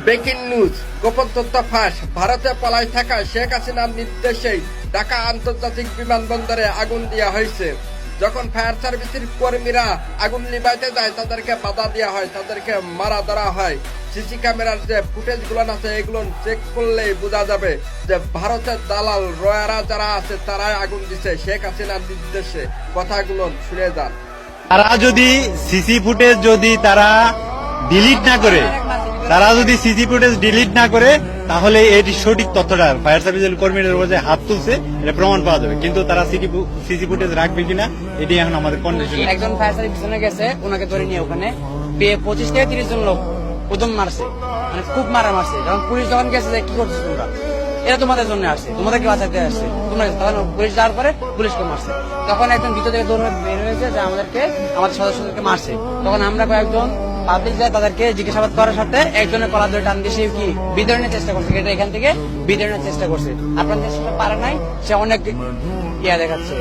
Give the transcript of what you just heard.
Breaking news, গোপন তথ্য ফাঁস। ভারতে পলায় থাকা শেখ হাসিনার নির্দেশেই ঢাকা আন্তর্জাতিক বিমানবন্দরে আগুন দেওয়া হয়েছে। যখন ফায়ার সার্ভিসের কর্মীরা আগুন নিভাইতে যায় তাদেরকে বাধা দেওয়া হয়, তাদেরকে মারা ধরা হয়। সিসি ক্যামেরার যে ফুটেজ গুলো আছে এগুলো চেক করলেই বোঝা যাবে যে ভারতের দালাল রয়ারা যারা আছে তারাই আগুন দিছে শেখ হাসিনার নির্দেশে। কথাগুলো শুনে যান। তারা যদি সিসি ফুটেজ তারা ডিলিট না করে তাহলে এটি সঠিক তথ্যটা ফায়ার সার্ভিসের কর্মীদের উপর যে হাত তুলছে এটা প্রমাণ পাওয়া যাবে। কিন্তু তারা সিসি ফুটেজ রাখবে কিনা এটি এখন আমাদের কন্ডিশন। একজন ফায়ার সার্ভিস পিছনে গেছে, ওনাকে ধরে নিয়ে ওখানে 25 থেকে 30 জন লোক উদম মারছে, মানে খুব মারছে। যখন পুলিশ যখন গেছে যে কি করছো তোমরা, এরা তোমাদের জন্য আসছে, তোমাদেরকে বাঁচাতে আসছে, তোমরা তখন পুলিশ যাওয়ার পরে পুলিশকে মারছে। তখন একজন ভিতর থেকে দৌড় বের হয়েছে যে আমাদের সদস্যদেরকে মারছে। তখন আমরা কয়েকজন পাবলিক যায় তাদেরকে জিজ্ঞাসাবাদ করার সাথে একজনের কলার ধরে টান দিয়ে সে কি বিতরণের চেষ্টা করছে, এটা এখান থেকে বিতরণের চেষ্টা করছে। আপনাদের সেটা পারে নাই, সে অনেক দেখাচ্ছে।